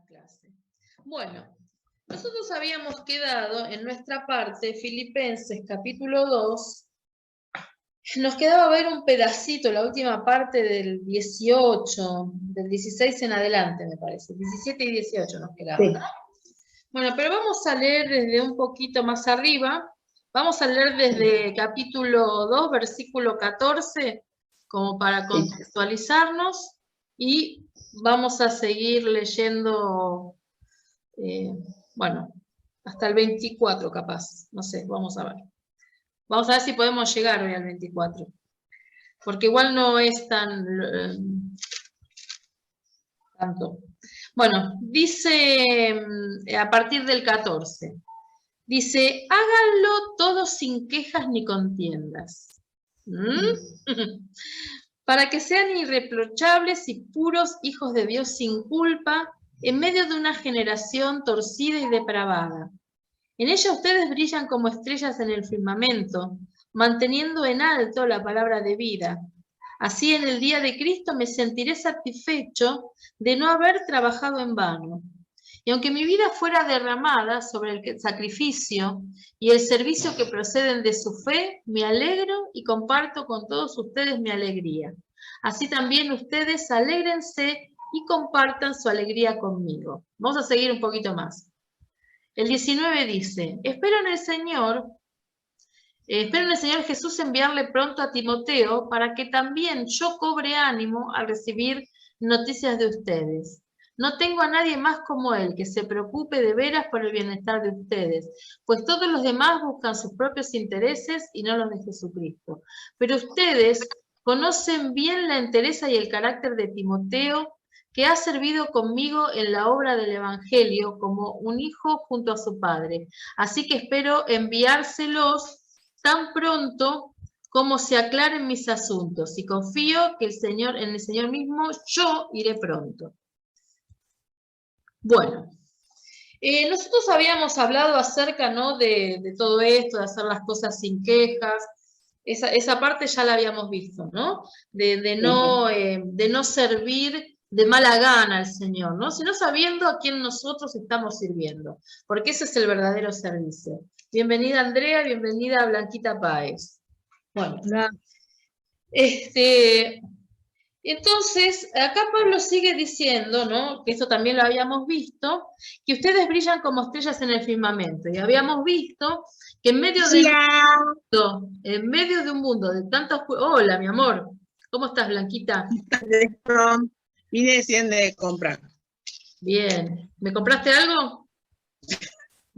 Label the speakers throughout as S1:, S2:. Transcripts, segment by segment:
S1: clase. Bueno, nosotros habíamos quedado en nuestra parte, Filipenses capítulo 2, nos quedaba ver un pedacito, la última parte del 18, del 16 en adelante me parece, 17 y 18 nos quedaba, ¿no? Bueno, pero vamos a leer desde un poquito más arriba, vamos a leer desde capítulo 2, versículo 14, como para contextualizarnos, y vamos a seguir leyendo, bueno, hasta el 24 capaz, no sé, vamos a ver. Vamos a ver si podemos llegar hoy al 24, porque igual no es tanto. Bueno, dice a partir del 14, dice, háganlo todos sin quejas ni contiendas, para que sean irreprochables y puros hijos de Dios sin culpa, en medio de una generación torcida y depravada. En ella ustedes brillan como estrellas en el firmamento, manteniendo en alto la palabra de vida. Así en el día de Cristo me sentiré satisfecho de no haber trabajado en vano. Y aunque mi vida fuera derramada sobre el sacrificio y el servicio que proceden de su fe, me alegro y comparto con todos ustedes mi alegría. Así también ustedes alégrense y compartan su alegría conmigo. Vamos a seguir un poquito más. El 19 dice, espero en el Señor Jesús enviarle pronto a Timoteo para que también yo cobre ánimo al recibir noticias de ustedes. No tengo a nadie más como él que se preocupe de veras por el bienestar de ustedes, pues todos los demás buscan sus propios intereses y no los de Jesucristo. Pero ustedes conocen bien la entereza y el carácter de Timoteo, que ha servido conmigo en la obra del Evangelio como un hijo junto a su padre. Así que espero enviárselos tan pronto como se aclaren mis asuntos, y confío que en el Señor mismo yo iré pronto. Bueno, nosotros habíamos hablado acerca, ¿no?, de todo esto, de hacer las cosas sin quejas. Esa parte ya la habíamos visto, ¿no? De no servir de mala gana al Señor, ¿no? Sino sabiendo a quién nosotros estamos sirviendo, porque ese es el verdadero servicio. Bienvenida Andrea, bienvenida Blanquita Páez. Bueno, entonces, acá Pablo sigue diciendo, ¿no?, que esto también lo habíamos visto, que ustedes brillan como estrellas en el firmamento, y habíamos visto que en medio de un mundo de tantos... Hola, mi amor, ¿cómo estás, Blanquita?
S2: Vine de comprar.
S1: Bien, ¿me compraste algo?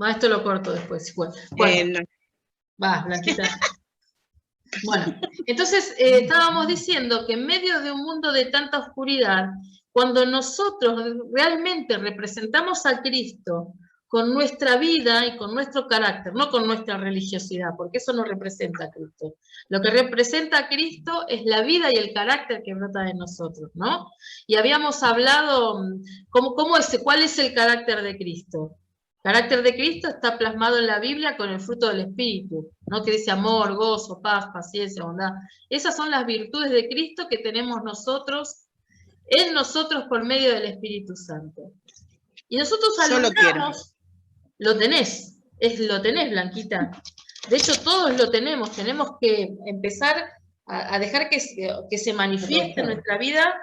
S1: Esto lo corto después. Bueno,
S2: No.
S1: Va, Blanquita. Bueno, entonces estábamos diciendo que en medio de un mundo de tanta oscuridad, cuando nosotros realmente representamos a Cristo con nuestra vida y con nuestro carácter, no con nuestra religiosidad, porque eso no representa a Cristo. Lo que representa a Cristo es la vida y el carácter que brota de nosotros, ¿no? Y habíamos hablado, ¿cuál es el carácter de Cristo? El carácter de Cristo está plasmado en la Biblia con el fruto del Espíritu, ¿no?, que dice amor, gozo, paz, paciencia, bondad. Esas son las virtudes de Cristo que tenemos nosotros, en nosotros por medio del Espíritu Santo. Y nosotros alumbramos, lo tenés, Blanquita. De hecho, todos lo tenemos que empezar a dejar que se manifieste en nuestra vida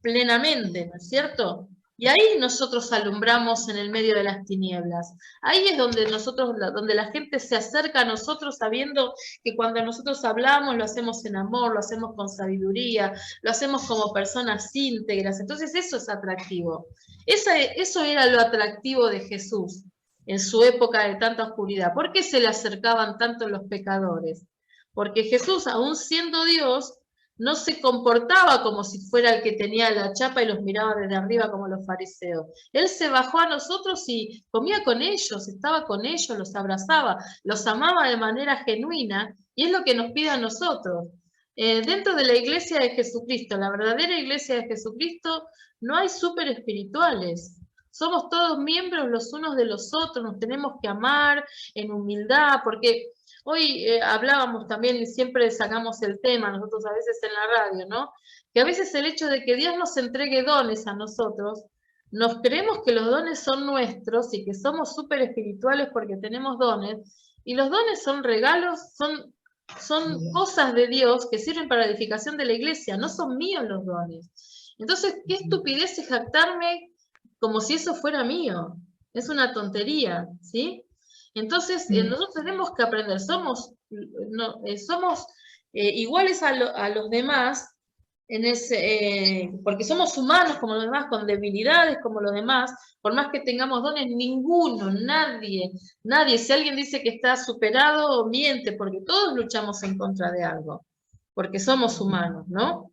S1: plenamente, ¿no es cierto? Y ahí nosotros alumbramos en el medio de las tinieblas. Ahí es donde donde la gente se acerca a nosotros sabiendo que cuando nosotros hablamos lo hacemos en amor, lo hacemos con sabiduría, lo hacemos como personas íntegras. Entonces eso es atractivo. Eso era lo atractivo de Jesús en su época de tanta oscuridad. ¿Por qué se le acercaban tanto los pecadores? Porque Jesús, aún siendo Dios, no se comportaba como si fuera el que tenía la chapa y los miraba desde arriba como los fariseos. Él se bajó a nosotros y comía con ellos, estaba con ellos, los abrazaba, los amaba de manera genuina, y es lo que nos pide a nosotros. Dentro de la iglesia de Jesucristo, la verdadera iglesia de Jesucristo, no hay súper espirituales. Somos todos miembros los unos de los otros, nos tenemos que amar en humildad, porque hoy hablábamos también y siempre sacamos el tema nosotros a veces en la radio, ¿no? Que a veces el hecho de que Dios nos entregue dones a nosotros nos creemos que los dones son nuestros y que somos súper espirituales porque tenemos dones, y los dones son regalos, son cosas de Dios que sirven para la edificación de la iglesia, no son míos los dones. Entonces, qué estupidez es jactarme como si eso fuera mío. Es una tontería, ¿sí? Entonces, nosotros tenemos que aprender, somos iguales a los demás, porque somos humanos como los demás, con debilidades como los demás, por más que tengamos dones, ninguno, nadie, si alguien dice que está superado, miente, porque todos luchamos en contra de algo, porque somos humanos, ¿no?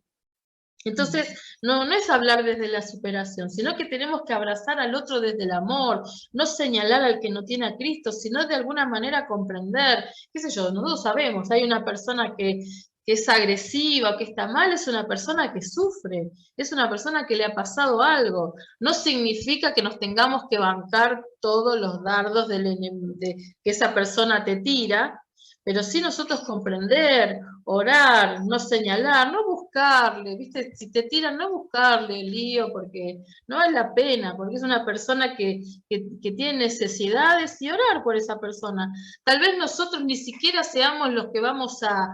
S1: Entonces, no es hablar desde la superación, sino que tenemos que abrazar al otro desde el amor, no señalar al que no tiene a Cristo, sino de alguna manera comprender, qué sé yo, nosotros sabemos, hay una persona que es agresiva, que está mal, es una persona que sufre, es una persona que le ha pasado algo. No significa que nos tengamos que bancar todos los dardos que esa persona te tira, pero sí nosotros comprender, orar, no señalar, no buscarle, ¿viste? Si te tiran, no buscarle el lío, porque no vale la pena, porque es una persona que tiene necesidades, y orar por esa persona. Tal vez nosotros ni siquiera seamos los que vamos a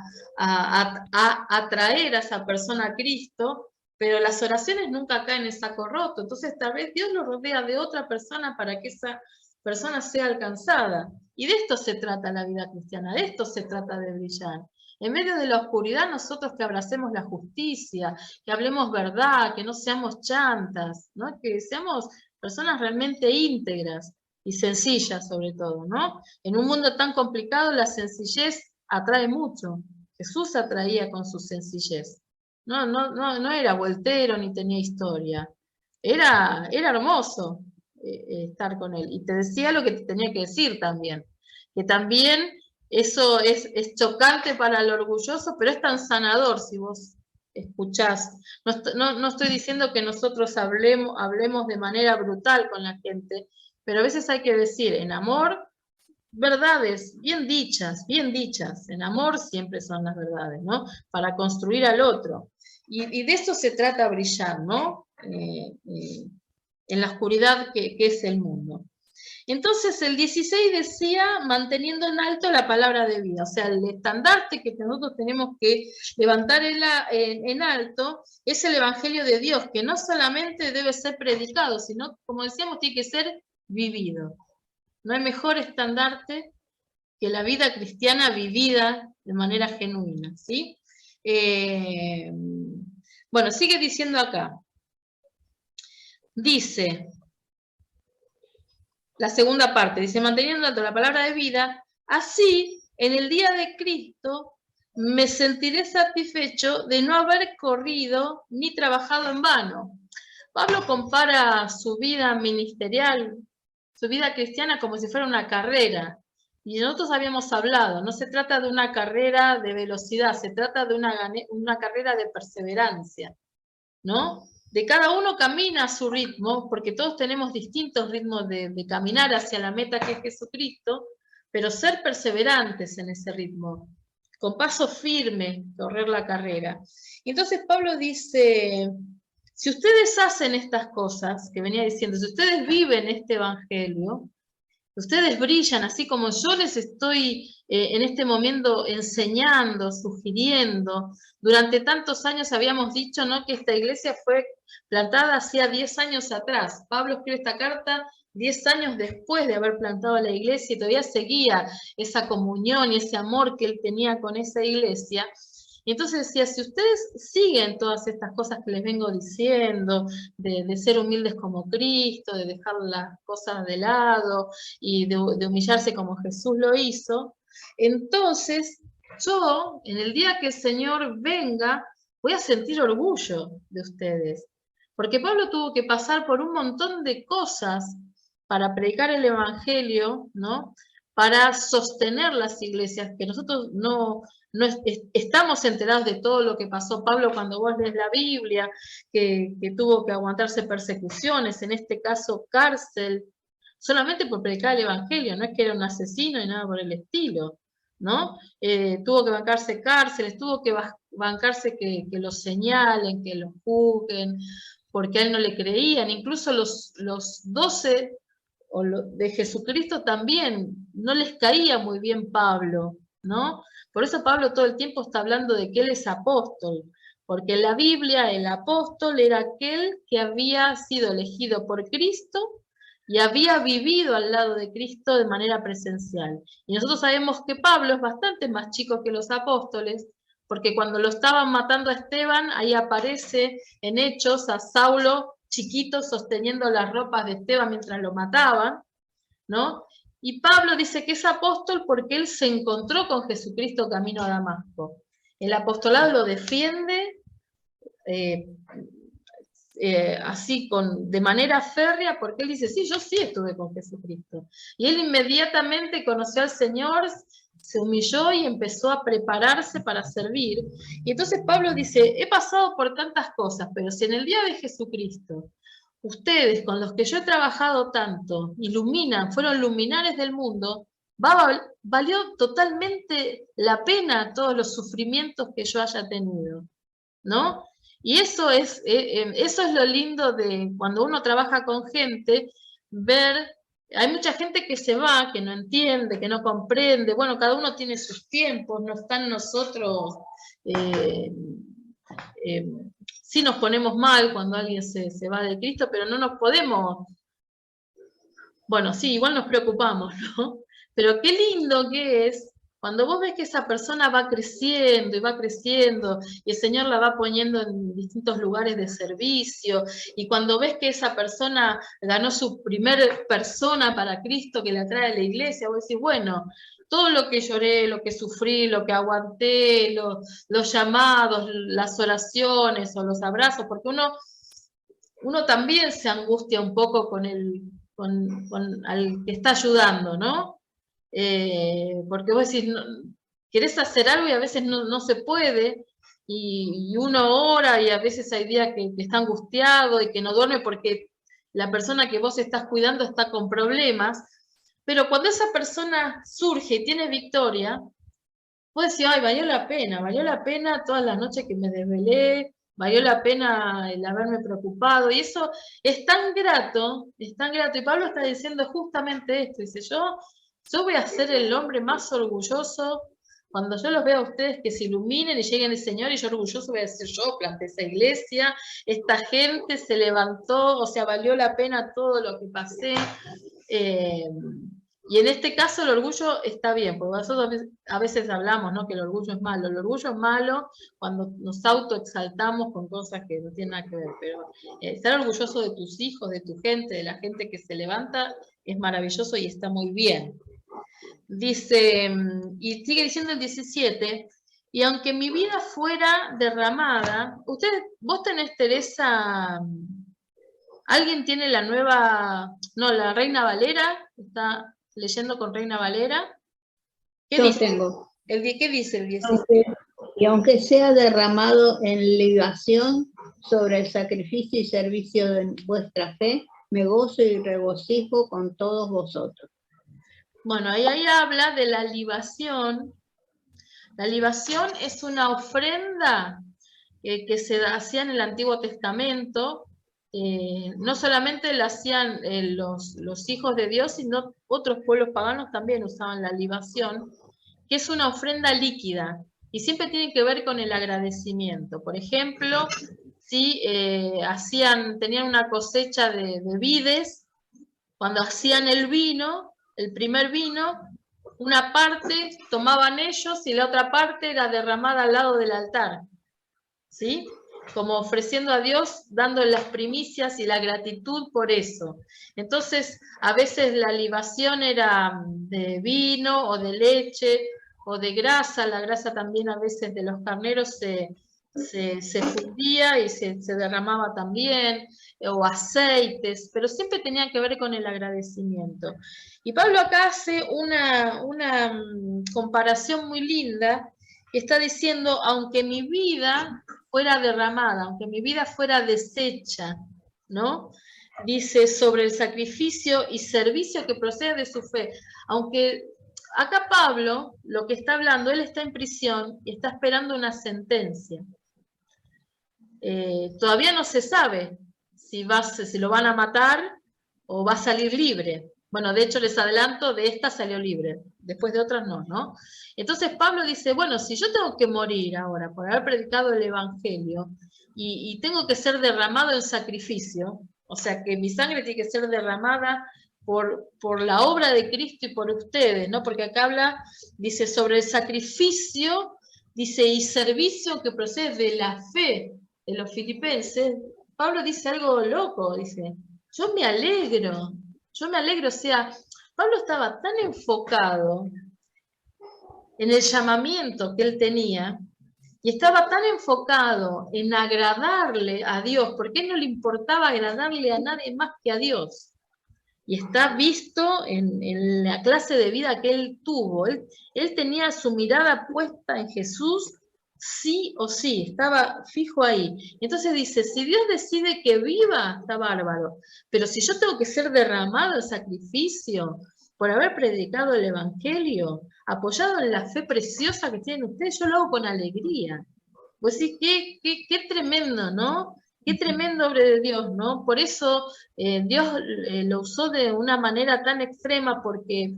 S1: atraer a esa persona a Cristo, pero las oraciones nunca caen en saco roto. Entonces tal vez Dios lo rodea de otra persona para que esa persona sea alcanzada. Y de esto se trata la vida cristiana, de esto se trata de brillar. En medio de la oscuridad, nosotros que abracemos la justicia, que hablemos verdad, que no seamos chantas, ¿no? Que seamos personas realmente íntegras y sencillas sobre todo, ¿no? En un mundo tan complicado, la sencillez atrae mucho. Jesús atraía con su sencillez. No era voltero ni tenía historia. Era hermoso estar con él. Y te decía lo que te tenía que decir también. Que también eso es chocante para el orgulloso, pero es tan sanador si vos escuchás. No estoy diciendo que nosotros hablemos de manera brutal con la gente, pero a veces hay que decir en amor verdades bien dichas, en amor siempre son las verdades, ¿no? Para construir al otro. Y de eso se trata brillar, ¿no? En la oscuridad que es el mundo. Entonces el 16 decía, manteniendo en alto la palabra de vida, o sea, el estandarte que nosotros tenemos que levantar en alto es el Evangelio de Dios, que no solamente debe ser predicado, sino, como decíamos, tiene que ser vivido. No hay mejor estandarte que la vida cristiana vivida de manera genuina, ¿sí? Bueno, sigue diciendo acá. Dice, la segunda parte, dice, manteniendo alto la palabra de vida, así, en el día de Cristo, me sentiré satisfecho de no haber corrido ni trabajado en vano. Pablo compara su vida ministerial, su vida cristiana, como si fuera una carrera. Y nosotros habíamos hablado, no se trata de una carrera de velocidad, se trata de una carrera de perseverancia, ¿no? De cada uno camina a su ritmo, porque todos tenemos distintos ritmos de caminar hacia la meta que es Jesucristo, pero ser perseverantes en ese ritmo, con paso firme, correr la carrera. Y entonces Pablo dice, si ustedes hacen estas cosas que venía diciendo, si ustedes viven este evangelio, ustedes brillan, así como yo les estoy en este momento enseñando, sugiriendo. Durante tantos años habíamos dicho, ¿no?, que esta iglesia fue plantada hacía 10 años atrás. Pablo escribe esta carta 10 años después de haber plantado la iglesia y todavía seguía esa comunión y ese amor que él tenía con esa iglesia. Y entonces decía, si ustedes siguen todas estas cosas que les vengo diciendo, de ser humildes como Cristo, de dejar las cosas de lado y de humillarse como Jesús lo hizo, entonces yo, en el día que el Señor venga, voy a sentir orgullo de ustedes. Porque Pablo tuvo que pasar por un montón de cosas para predicar el Evangelio, ¿no?, para sostener las iglesias, que nosotros no estamos enterados de todo lo que pasó. Pablo, cuando vos lees la Biblia, que tuvo que aguantarse persecuciones, en este caso cárcel, solamente por predicar el Evangelio, no es que era un asesino ni nada por el estilo, ¿no? Tuvo que bancarse cárceles, tuvo que bancarse que lo señalen, que lo juzguen, porque a él no le creían, incluso los 12 de Jesucristo también no les caía muy bien Pablo, ¿no? Por eso Pablo todo el tiempo está hablando de que él es apóstol, porque en la Biblia el apóstol era aquel que había sido elegido por Cristo y había vivido al lado de Cristo de manera presencial. Y nosotros sabemos que Pablo es bastante más chico que los apóstoles, porque cuando lo estaban matando a Esteban, ahí aparece en Hechos a Saulo chiquito sosteniendo las ropas de Esteban mientras lo mataban, ¿no? Y Pablo dice que es apóstol porque él se encontró con Jesucristo camino a Damasco. El apostolado lo defiende así de manera férrea, porque él dice, sí, yo sí estuve con Jesucristo. Y él inmediatamente conoció al Señor, se humilló y empezó a prepararse para servir. Y entonces Pablo dice, he pasado por tantas cosas, pero si en el día de Jesucristo ustedes con los que yo he trabajado tanto iluminan, fueron luminares del mundo, valió totalmente la pena todos los sufrimientos que yo haya tenido, ¿no? Y eso es lo lindo de cuando uno trabaja con gente, ver, hay mucha gente que se va, que no entiende, que no comprende, bueno, cada uno tiene sus tiempos, no están nosotros, sí nos ponemos mal cuando alguien se va de Cristo, pero no nos podemos, bueno, sí, igual nos preocupamos, ¿no? Pero qué lindo que es cuando vos ves que esa persona va creciendo y va creciendo, y el Señor la va poniendo en distintos lugares de servicio, y cuando ves que esa persona ganó su primer persona para Cristo que la trae a la iglesia, vos decís, bueno, todo lo que lloré, lo que sufrí, lo que aguanté, los llamados, las oraciones o los abrazos, porque uno también se angustia un poco con al que está ayudando, ¿no? Porque vos decís, querés hacer algo y a veces no se puede, y uno ora y a veces hay días que está angustiado y que no duerme porque la persona que vos estás cuidando está con problemas, pero cuando esa persona surge y tiene victoria, vos decís, ay, valió la pena todas las noches que me desvelé, valió la pena el haberme preocupado, y eso es tan grato, y Pablo está diciendo justamente esto, dice, yo voy a ser el hombre más orgulloso cuando yo los vea a ustedes que se iluminen y lleguen el Señor, y yo orgulloso voy a decir, yo planté esa iglesia, esta gente se levantó, o sea, valió la pena todo lo que pasé. Y en este caso el orgullo está bien, porque nosotros a veces hablamos, ¿no?, que el orgullo es malo. El orgullo es malo cuando nos autoexaltamos con cosas que no tienen nada que ver, pero estar orgulloso de tus hijos, de tu gente, de la gente que se levanta, es maravilloso y está muy bien. Dice, y sigue diciendo el 17, y aunque mi vida fuera derramada, vos tenés, Teresa, ¿alguien tiene la nueva, no, la Reina Valera? ¿Está leyendo con Reina Valera? ¿Qué dice?
S3: Tengo.
S1: ¿Qué dice el 17?
S3: Y aunque sea derramado en libación sobre el sacrificio y servicio de vuestra fe, me gozo y regocijo con todos vosotros.
S1: Bueno, ahí habla de la libación. La libación es una ofrenda que se hacía en el Antiguo Testamento. No solamente la hacían los hijos de Dios, sino otros pueblos paganos también usaban la libación, que es una ofrenda líquida, y siempre tiene que ver con el agradecimiento. Por ejemplo, si tenían una cosecha de vides, cuando hacían el vino, el primer vino, una parte tomaban ellos y la otra parte era derramada al lado del altar, ¿sí? Como ofreciendo a Dios, dando las primicias y la gratitud por eso. Entonces, a veces la libación era de vino o de leche o de grasa. La grasa también a veces de los carneros se fundía y se derramaba también, o aceites, pero siempre tenía que ver con el agradecimiento. Y Pablo acá hace una comparación muy linda, que está diciendo, aunque mi vida fuera derramada, aunque mi vida fuera deshecha, ¿no? Dice, sobre el sacrificio y servicio que procede de su fe. Aunque acá Pablo, lo que está hablando, él está en prisión y está esperando una sentencia. Todavía no se sabe si lo van a matar o va a salir libre. Bueno, de hecho les adelanto, de esta salió libre, después de otras no, ¿no? Entonces Pablo dice, bueno, si yo tengo que morir ahora por haber predicado el Evangelio y tengo que ser derramado en sacrificio, o sea que mi sangre tiene que ser derramada por la obra de Cristo y por ustedes, ¿no? Porque acá habla, dice, sobre el sacrificio, dice, y servicio que procede de la fe de los filipenses. Pablo dice algo loco, dice, yo me alegro, o sea, Pablo estaba tan enfocado en el llamamiento que él tenía, y estaba tan enfocado en agradarle a Dios, porque a él no le importaba agradarle a nadie más que a Dios. Y está visto en la clase de vida que él tuvo. Él tenía su mirada puesta en Jesús, sí o sí, estaba fijo ahí. Entonces dice, si Dios decide que viva, está bárbaro. Pero si yo tengo que ser derramado en sacrificio por haber predicado el Evangelio, apoyado en la fe preciosa que tienen ustedes, yo lo hago con alegría. Pues sí, qué tremendo, ¿no? Qué tremendo hombre de Dios, ¿no? Por eso Dios lo usó de una manera tan extrema, porque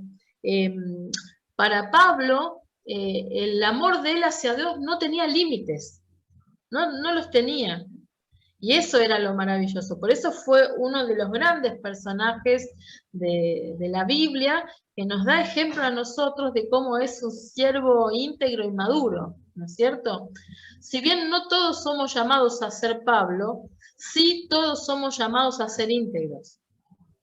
S1: para Pablo el amor de él hacia Dios no tenía límites, no los tenía. Y eso era lo maravilloso. Por eso fue uno de los grandes personajes de la Biblia, que nos da ejemplo a nosotros de cómo es un siervo íntegro y maduro, ¿no es cierto? Si bien no todos somos llamados a ser Pablo, sí todos somos llamados a ser íntegros,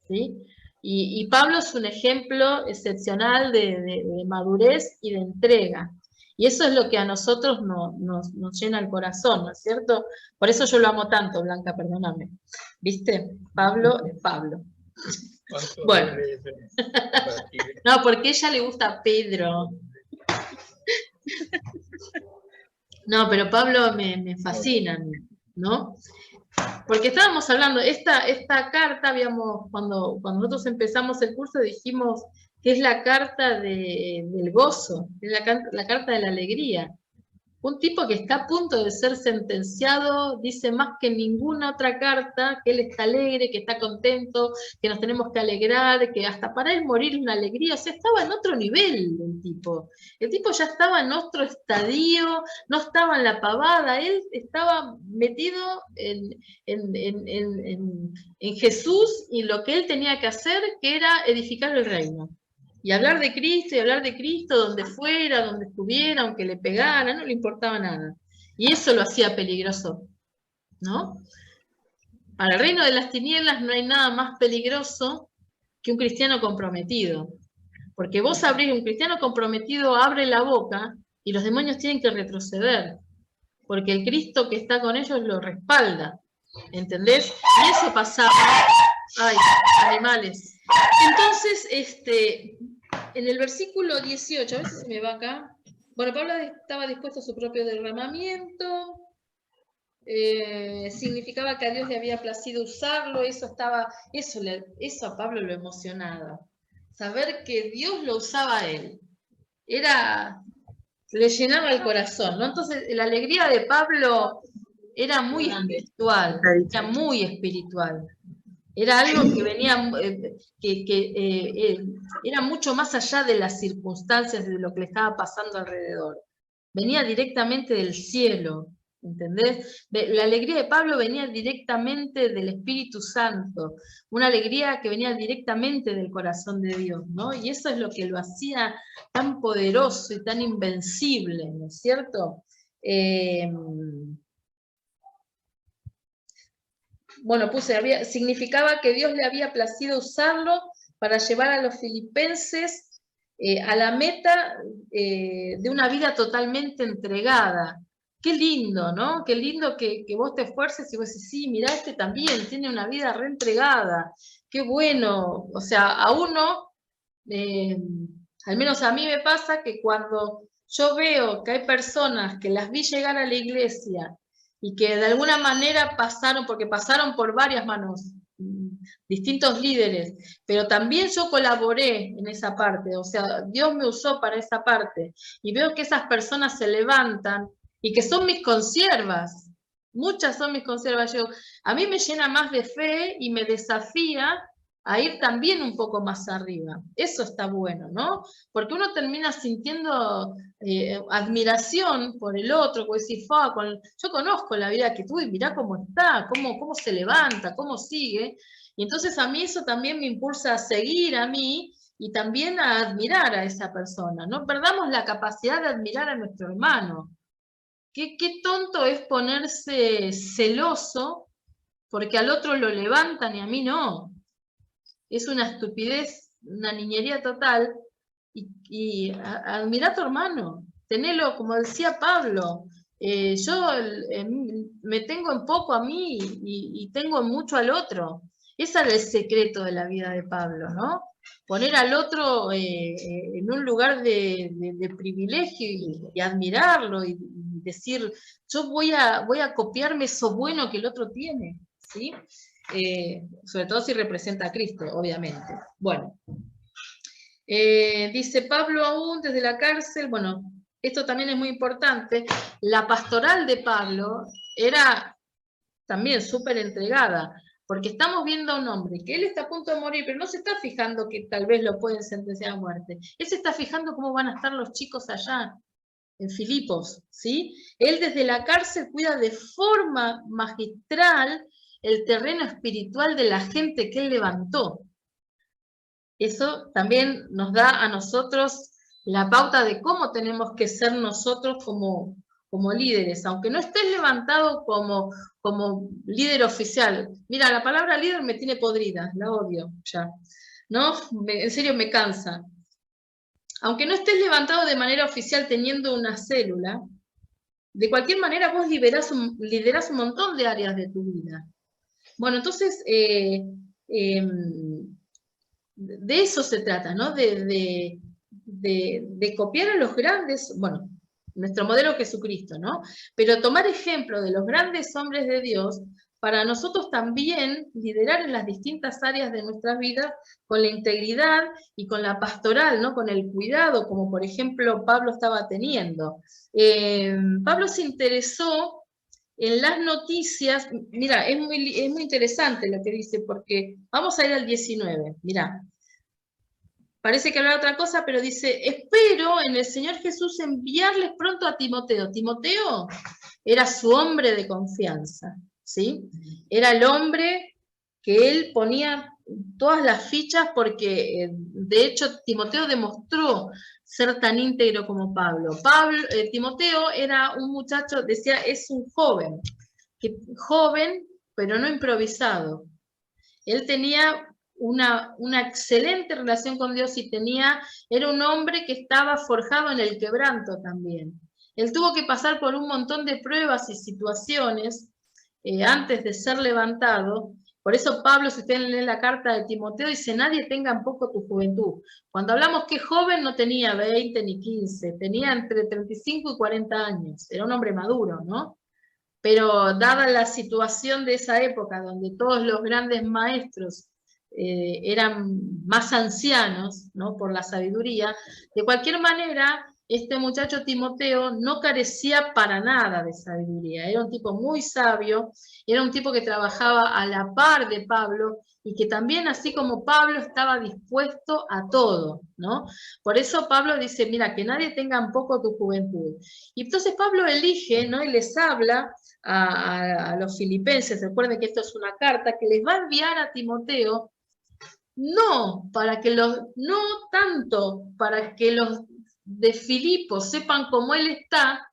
S1: ¿sí? Y Pablo es un ejemplo excepcional de madurez y de entrega. Y eso es lo que a nosotros nos llena el corazón, ¿no es cierto? Por eso yo lo amo tanto, Blanca, perdóname. ¿Viste? Pablo es Pablo. Bueno. No, porque a ella le gusta Pedro. No, pero Pablo me fascina, ¿no? Porque estábamos hablando, esta carta, cuando nosotros empezamos el curso dijimos que es la carta del gozo, es la carta de la alegría. Un tipo que está a punto de ser sentenciado dice más que ninguna otra carta que él está alegre, que está contento, que nos tenemos que alegrar, que hasta para él morir es una alegría. O sea, estaba en otro nivel el tipo. El tipo ya estaba en otro estadio, no estaba en la pavada, él estaba metido en Jesús y lo que él tenía que hacer, que era edificar el reino. Y hablar de Cristo donde fuera, donde estuviera, aunque le pegara, no le importaba nada. Y eso lo hacía peligroso, ¿no? Para el reino de las tinieblas no hay nada más peligroso que un cristiano comprometido. Porque vos abrís, un cristiano comprometido abre la boca y los demonios tienen que retroceder. Porque el Cristo que está con ellos lo respalda. ¿Entendés? Y eso pasaba. Ay, animales. Entonces, en el versículo 18, a veces se me va acá. Bueno, Pablo estaba dispuesto a su propio derramamiento. Significaba que a Dios le había placido usarlo. Eso a Pablo lo emocionaba. Saber que Dios lo usaba a él. Le llenaba el corazón, ¿no? Entonces, la alegría de Pablo era muy espiritual, Era algo que venía, era mucho más allá de las circunstancias de lo que le estaba pasando alrededor. Venía directamente del cielo, ¿entendés? La alegría de Pablo venía directamente del Espíritu Santo, una alegría que venía directamente del corazón de Dios, ¿no? Y eso es lo que lo hacía tan poderoso y tan invencible, ¿no es cierto? Bueno, significaba que Dios le había placido usarlo para llevar a los filipenses a la meta de una vida totalmente entregada. Qué lindo, ¿no? Qué lindo que vos te esfuerces y vos decís, sí, mirá, también tiene una vida reentregada. Qué bueno. O sea, a uno, al menos a mí me pasa que cuando yo veo que hay personas que las vi llegar a la iglesia y que de alguna manera porque pasaron por varias manos, distintos líderes, pero también yo colaboré en esa parte, o sea, Dios me usó para esa parte, y veo que esas personas se levantan y que son mis consiervas, muchas son mis conservas. A mí me llena más de fe y me desafía a ir también un poco más arriba. Eso está bueno, ¿no? Porque uno termina sintiendo admiración por el otro, como decir, yo conozco la vida que tuve, mirá cómo está, cómo se levanta, cómo sigue. Y entonces a mí eso también me impulsa a seguir a mí y también a admirar a esa persona. No perdamos la capacidad de admirar a nuestro hermano. Qué tonto es ponerse celoso porque al otro lo levantan y a mí no. Es una estupidez, una niñería total. Y admira a tu hermano. Tenelo, como decía Pablo, yo me tengo en poco a mí y tengo mucho al otro. Ese era el secreto de la vida de Pablo, ¿no? Poner al otro en un lugar de privilegio y admirarlo y decir, yo voy a copiarme eso bueno que el otro tiene, ¿sí? Sobre todo si representa a Cristo, obviamente. Bueno, dice Pablo aún desde la cárcel, bueno, esto también es muy importante, la pastoral de Pablo era también súper entregada, porque estamos viendo a un hombre que él está a punto de morir, pero no se está fijando que tal vez lo pueden sentenciar a muerte. Él se está fijando cómo van a estar los chicos allá, en Filipos, ¿sí? Él desde la cárcel cuida de forma magistral el terreno espiritual de la gente que él levantó. Eso también nos da a nosotros la pauta de cómo tenemos que ser nosotros como líderes, aunque no estés levantado como líder oficial. Mira, la palabra líder me tiene podrida, la odio ya, ¿no? En serio me cansa. Aunque no estés levantado de manera oficial teniendo una célula, de cualquier manera vos liderás un montón de áreas de tu vida. Bueno, entonces, de eso se trata, ¿no? De copiar a los grandes, bueno, nuestro modelo Jesucristo, ¿no? Pero tomar ejemplo de los grandes hombres de Dios para nosotros también liderar en las distintas áreas de nuestras vidas con la integridad y con la pastoral, ¿no? Con el cuidado, como por ejemplo Pablo estaba teniendo. Pablo se interesó en las noticias. Mira, es muy interesante lo que dice, porque vamos a ir al 19, mira. Parece que habla otra cosa, pero dice, espero en el Señor Jesús enviarles pronto a Timoteo. Timoteo era su hombre de confianza, ¿sí? Era el hombre que él ponía todas las fichas porque, de hecho, Timoteo demostró ser tan íntegro como Pablo. Timoteo era un muchacho, decía, es un joven, pero no improvisado. Él tenía una excelente relación con Dios y era un hombre que estaba forjado en el quebranto también. Él tuvo que pasar por un montón de pruebas y situaciones antes de ser levantado. Por eso Pablo, si ustedes leen la carta de Timoteo, dice, nadie tenga en poco tu juventud. Cuando hablamos que joven no tenía 20 ni 15, tenía entre 35 y 40 años. Era un hombre maduro, ¿no? Pero dada la situación de esa época, donde todos los grandes maestros eran más ancianos, ¿no? Por la sabiduría, de cualquier manera, este muchacho Timoteo no carecía para nada de sabiduría. Era un tipo muy sabio, era un tipo que trabajaba a la par de Pablo y que también, así como Pablo, estaba dispuesto a todo, ¿no? Por eso Pablo dice, mira, que nadie tenga en poco tu juventud. Y entonces Pablo elige, ¿no? Y les habla a los filipenses. Recuerden que esto es una carta que les va a enviar a Timoteo, no tanto para que los de Filipos sepan cómo él está,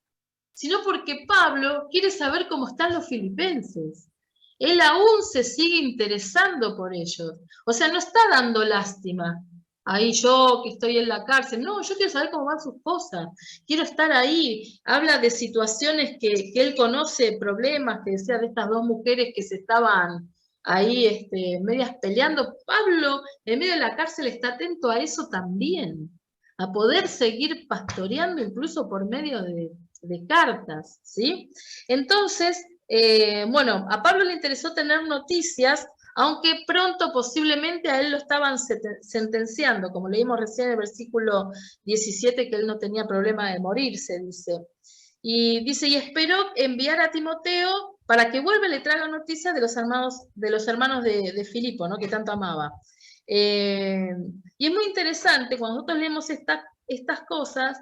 S1: sino porque Pablo quiere saber cómo están los filipenses. Él aún se sigue interesando por ellos. O sea, no está dando lástima. Ahí yo que estoy en la cárcel. No, yo quiero saber cómo van sus cosas. Quiero estar ahí. Habla de situaciones que él conoce, problemas, que decía de estas dos mujeres que se estaban ahí medias peleando. Pablo, en medio de la cárcel, está atento a eso también. A poder seguir pastoreando incluso por medio de cartas, ¿sí? Entonces, bueno, a Pablo le interesó tener noticias, aunque pronto posiblemente a él lo estaban sentenciando, como leímos recién en el versículo 17, que él no tenía problema de morirse, dice. Y dice, y espero enviar a Timoteo para que vuelva y le traiga noticias de los hermanos de Filipo, ¿no? Que tanto amaba. Y es muy interesante cuando nosotros leemos estas cosas,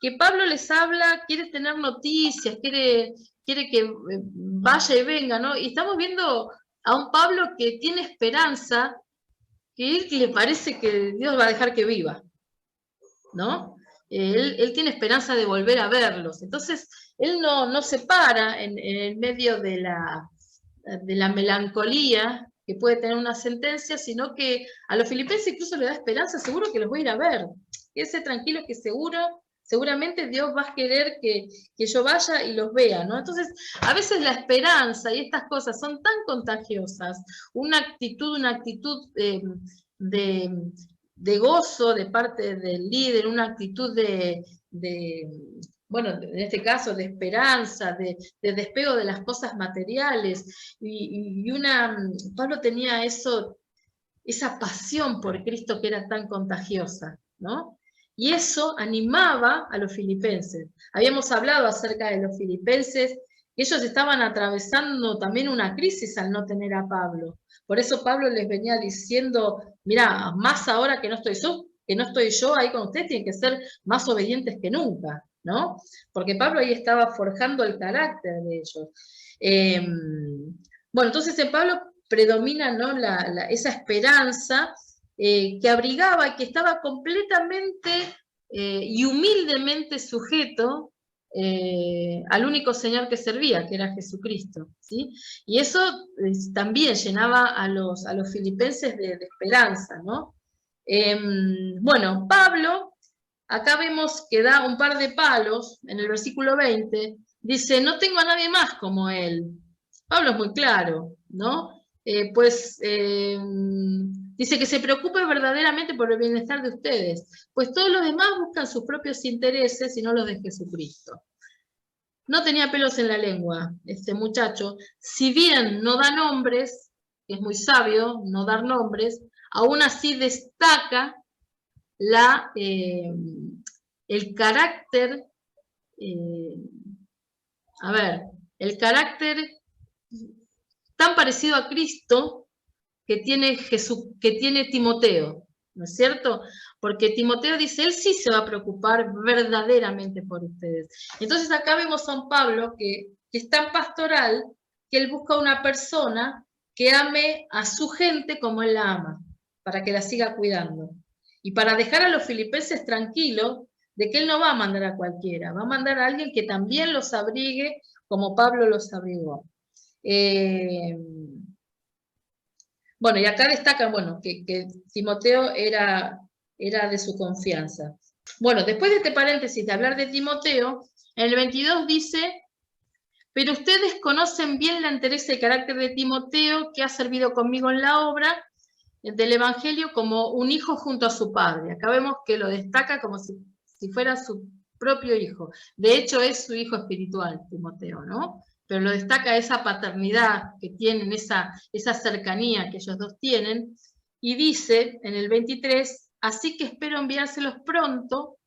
S1: que Pablo les habla, quiere tener noticias, quiere que vaya y venga, ¿no? Y estamos viendo a un Pablo que tiene esperanza, que a él le parece que Dios va a dejar que viva, ¿no? Él tiene esperanza de volver a verlos. Entonces, él no se para en el medio de la melancolía que puede tener una sentencia, sino que a los filipenses incluso le da esperanza, seguro que los voy a ir a ver. Quédese tranquilo que seguramente Dios va a querer que yo vaya y los vea, ¿no? Entonces, a veces la esperanza y estas cosas son tan contagiosas, una actitud de gozo de parte del líder, una actitud bueno, en este caso de esperanza, de despego de las cosas materiales, Pablo tenía esa pasión por Cristo que era tan contagiosa, ¿no? Y eso animaba a los filipenses. Habíamos hablado acerca de los filipenses, que ellos estaban atravesando también una crisis al no tener a Pablo. Por eso Pablo les venía diciendo, mirá, más ahora que no estoy yo ahí con ustedes, tienen que ser más obedientes que nunca, ¿no? Porque Pablo ahí estaba forjando el carácter de ellos. Bueno, entonces en Pablo predomina, ¿no? esa esperanza que abrigaba y que estaba completamente y humildemente sujeto al único Señor que servía, que era Jesucristo, ¿sí? Y eso también llenaba a los filipenses de esperanza, ¿no? Bueno, Pablo, acá vemos que da un par de palos, en el versículo 20, dice, no tengo a nadie más como él. Pablo es muy claro, ¿no? Dice que se preocupe verdaderamente por el bienestar de ustedes, pues todos los demás buscan sus propios intereses y no los de Jesucristo. No tenía pelos en la lengua este muchacho, si bien no da nombres, que es muy sabio no dar nombres, aún así destaca el carácter, el carácter tan parecido a Cristo que tiene Timoteo, ¿no es cierto? Porque Timoteo dice, él sí se va a preocupar verdaderamente por ustedes. Entonces acá vemos a un Pablo que es tan pastoral que él busca una persona que ame a su gente como él la ama, para que la siga cuidando. Y para dejar a los filipenses tranquilos de que él no va a mandar a cualquiera, va a mandar a alguien que también los abrigue como Pablo los abrigó. Bueno, y acá destacan, bueno, que Timoteo era de su confianza. Bueno, después de este paréntesis de hablar de Timoteo, en el 22 dice, pero ustedes conocen bien la entereza y carácter de Timoteo, que ha servido conmigo en la obra del Evangelio como un hijo junto a su padre. Acá vemos que lo destaca como si fuera su propio hijo. De hecho, es su hijo espiritual, Timoteo, ¿no? Pero lo destaca esa paternidad que tienen, esa cercanía que ellos dos tienen, y dice en el 23, así que espero enviárselos pronto,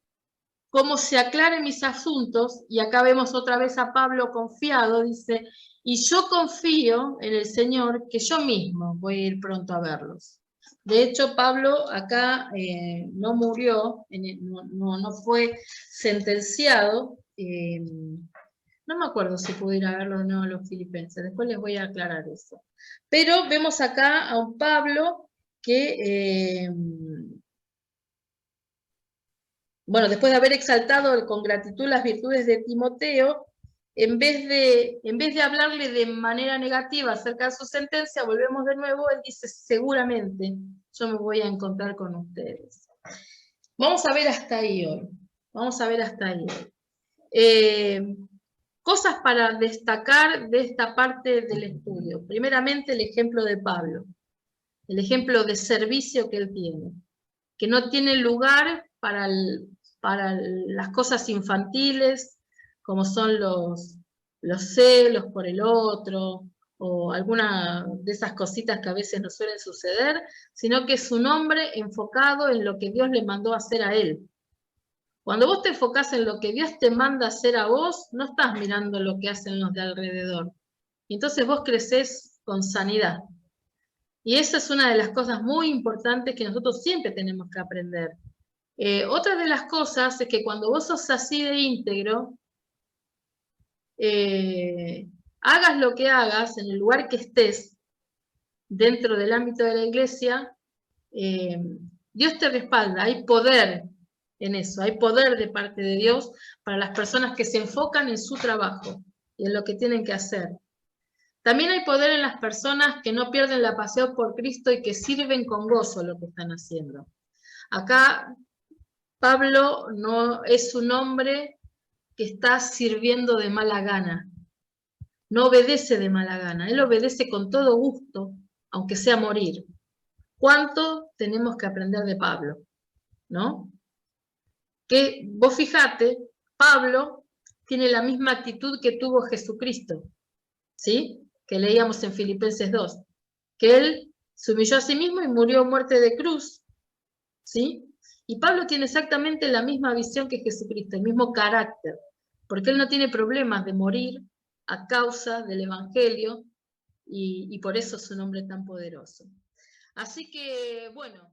S1: como se aclaren mis asuntos, y acá vemos otra vez a Pablo confiado, dice, y yo confío en el Señor que yo mismo voy a ir pronto a verlos. De hecho, Pablo acá no murió, no fue sentenciado, no me acuerdo si pudiera verlo o no a los filipenses, después les voy a aclarar eso. Pero vemos acá a un Pablo que, bueno, después de haber exaltado con gratitud las virtudes de Timoteo, en vez de hablarle de manera negativa acerca de su sentencia, volvemos de nuevo, él dice, seguramente yo me voy a encontrar con ustedes. Vamos a ver hasta ahí hoy. Cosas para destacar de esta parte del estudio. Primeramente, el ejemplo de Pablo, el ejemplo de servicio que él tiene, que no tiene lugar para las cosas infantiles, como son los celos por el otro, o alguna de esas cositas que a veces nos suelen suceder, sino que es un hombre enfocado en lo que Dios le mandó a hacer a él. Cuando vos te enfocás en lo que Dios te manda a hacer a vos, no estás mirando lo que hacen los de alrededor. Y entonces vos crecés con sanidad. Y esa es una de las cosas muy importantes que nosotros siempre tenemos que aprender. Otra de las cosas es que cuando vos sos así de íntegro, hagas lo que hagas, en el lugar que estés, dentro del ámbito de la iglesia, Dios te respalda, hay poder en eso, hay poder de parte de Dios para las personas que se enfocan en su trabajo y en lo que tienen que hacer. También hay poder en las personas que no pierden la pasión por Cristo y que sirven con gozo lo que están haciendo. Acá Pablo no es un hombre que está sirviendo de mala gana, no obedece de mala gana, él obedece con todo gusto, aunque sea morir. ¿Cuánto tenemos que aprender de Pablo? ¿No? Que vos fijate, Pablo tiene la misma actitud que tuvo Jesucristo, ¿sí? Que leíamos en Filipenses 2, que él se humilló a sí mismo y murió muerte de cruz, ¿sí? Y Pablo tiene exactamente la misma visión que Jesucristo, el mismo carácter, porque él no tiene problemas de morir a causa del Evangelio y por eso es un hombre tan poderoso. Así que, bueno,